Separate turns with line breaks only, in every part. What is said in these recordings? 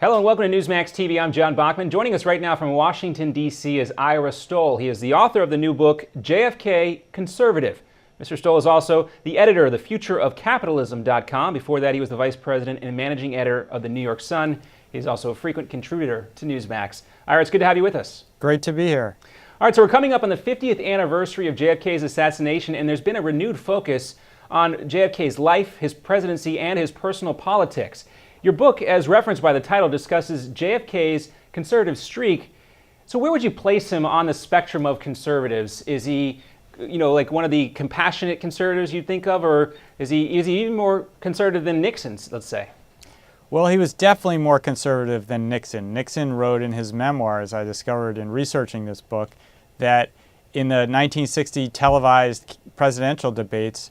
Hello and welcome to NewsmaxTV. I'm John Bachman. Joining us right now from Washington, D.C. is Ira Stoll. He is the author of the new book, JFK Conservative. Mr. Stoll is also the editor of thefutureofcapitalism.com. Before that, he was the vice president and managing editor of the New York Sun. He's also a frequent contributor to Newsmax. Ira, it's good to have you with us.
Great to be here.
All right, so we're coming up on the 50th anniversary of JFK's assassination, and there's been a renewed focus on JFK's life, his presidency, and his personal politics. Your book, as referenced by the title, discusses JFK's conservative streak. So where would you place him on the spectrum of conservatives? Is he, like one of the compassionate conservatives you'd think of, or is he even more conservative than Nixon, let's say?
Well, he was definitely more conservative than Nixon. Nixon wrote in his memoirs, I discovered in researching this book, that in the 1960 televised presidential debates,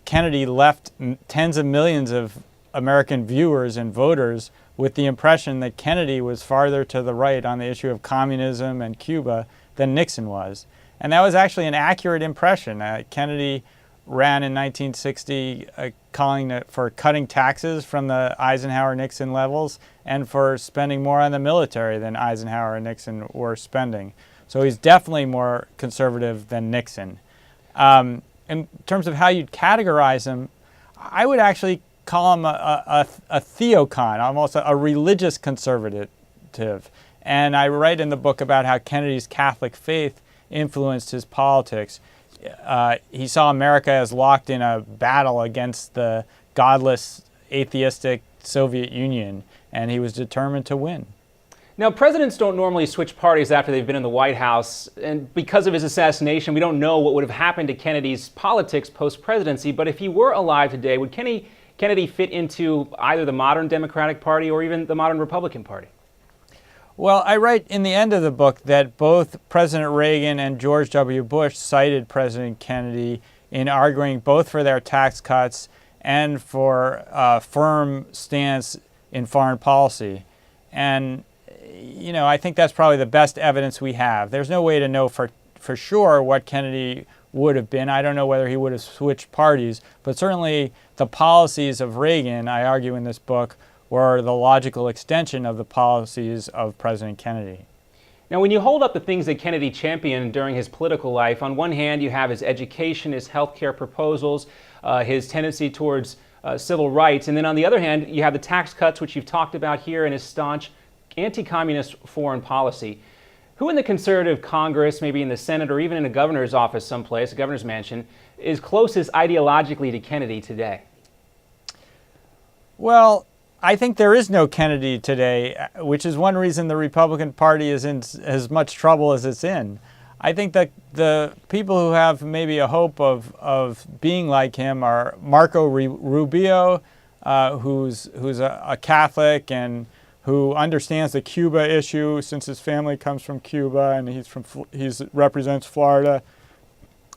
Kennedy left tens of millions of American viewers and voters with the impression that Kennedy was farther to the right on the issue of communism and Cuba than Nixon was. And that was actually an accurate impression. Kennedy ran in 1960 calling for cutting taxes from the Eisenhower-Nixon levels and for spending more on the military than Eisenhower and Nixon were spending. So he's definitely more conservative than Nixon. In terms of how you'd categorize him, I would actually call him a theocon, almost a religious conservative. And I write in the book about how Kennedy's Catholic faith influenced his politics. He saw America as locked in a battle against the godless, atheistic Soviet Union, and he was determined to win.
Now, presidents don't normally switch parties after they've been in the White House, and because of his assassination, we don't know what would have happened to Kennedy's politics post-presidency, but if he were alive today, would Kennedy fit into either the modern Democratic Party or even the modern Republican Party?
Well, I write in the end of the book that both President Reagan and George W. Bush cited President Kennedy in arguing both for their tax cuts and for a firm stance in foreign policy. And, I think that's probably the best evidence we have. There's no way to know for sure what Kennedy would have been. I don't know whether he would have switched parties, but certainly the policies of Reagan, I argue in this book, were the logical extension of the policies of President Kennedy.
Now, when you hold up the things that Kennedy championed during his political life, on one hand you have his education, his health care proposals, his tendency towards civil rights, and then on the other hand you have the tax cuts, which you've talked about here, and his staunch anti-communist foreign policy. Who in the conservative Congress, maybe in the Senate or even in a governor's office someplace, a governor's mansion, is closest ideologically to Kennedy today?
Well, I think there is no Kennedy today, which is one reason the Republican Party is in as much trouble as it's in. I think that the people who have maybe a hope of being like him are Marco Rubio, who's a Catholic and who understands the Cuba issue since his family comes from Cuba and he represents Florida,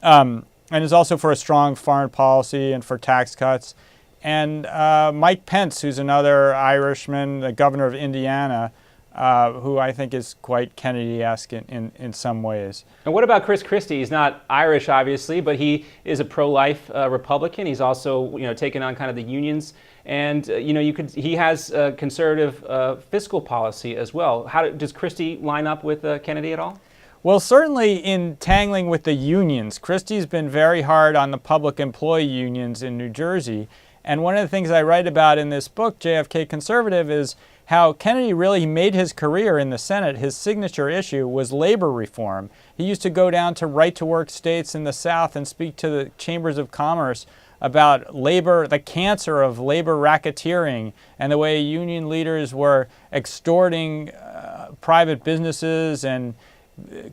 and is also for a strong foreign policy and for tax cuts. And Mike Pence, who's another Irishman, the governor of Indiana, who I think is quite Kennedy-esque in some ways. And
what about Chris Christie? He's not Irish, obviously, but he is a pro-life Republican. He's also, taken on kind of the unions, and he has a conservative fiscal policy as well. Does Christie line up with Kennedy at all?
Well, certainly in tangling with the unions. Christie's been very hard on the public employee unions in New Jersey. And one of the things I write about in this book, JFK Conservative, is how Kennedy really made his career in the Senate. His signature issue was labor reform. He used to go down to right-to-work states in the South and speak to the chambers of commerce about labor, the cancer of labor racketeering, and the way union leaders were extorting private businesses and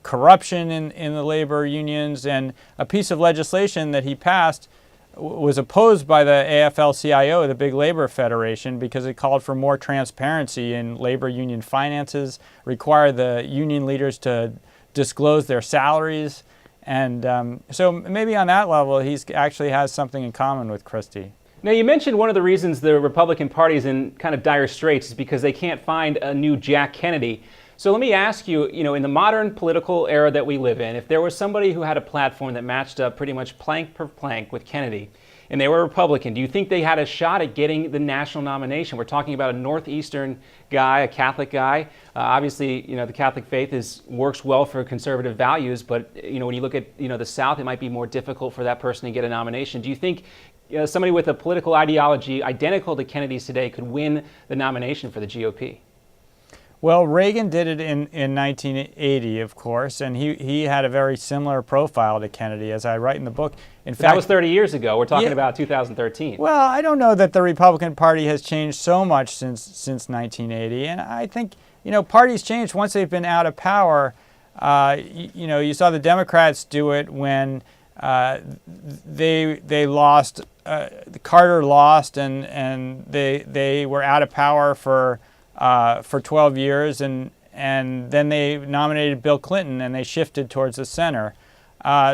corruption in the labor unions. And a piece of legislation that he passed was opposed by the AFL-CIO, the big labor federation, because it called for more transparency in labor union finances, required the union leaders to disclose their salaries. And so maybe on that level, he actually has something in common with Christie.
Now, you mentioned one of the reasons the Republican Party is in kind of dire straits is because they can't find a new Jack Kennedy. So let me ask you, in the modern political era that we live in, if there was somebody who had a platform that matched up pretty much plank per plank with Kennedy, and they were a Republican, do you think they had a shot at getting the national nomination? We're talking about a Northeastern guy, a Catholic guy. Obviously, the Catholic faith works well for conservative values, but when you look at the South, it might be more difficult for that person to get a nomination. Do you think somebody with a political ideology identical to Kennedy's today could win the nomination for the GOP?
Well, Reagan did it in 1980, of course, and he had a very similar profile to Kennedy, as I write in the book. In fact,
that was 30 years ago. We're talking about 2013.
Well, I don't know that the Republican Party has changed so much since 1980, and I think parties change once they've been out of power. You saw the Democrats do it when they lost. Carter lost, and they were out of power for 12 years, and then they nominated Bill Clinton, and they shifted towards the center.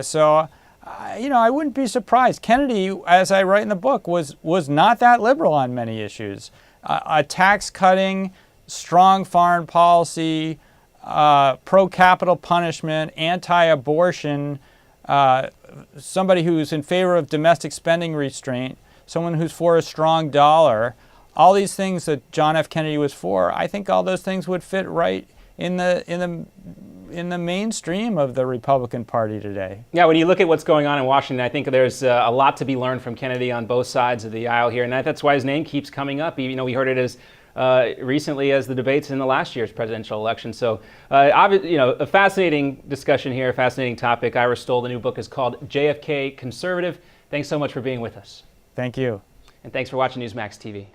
So I wouldn't be surprised. Kennedy, as I write in the book, was not that liberal on many issues. A tax cutting, strong foreign policy, pro-capital punishment, anti-abortion, somebody who's in favor of domestic spending restraint, someone who's for a strong dollar. All these things that John F. Kennedy was for, I think all those things would fit right in the mainstream of the Republican Party today. Yeah,
when you look at what's going on in Washington, I think there's a lot to be learned from Kennedy on both sides of the aisle here, and that's why his name keeps coming up. We heard it as recently as the debates in the last year's presidential election. So, a fascinating discussion here, a fascinating topic. Ira Stoll, the new book is called JFK Conservative. Thanks so much for being with us.
Thank you.
And thanks for watching Newsmax TV.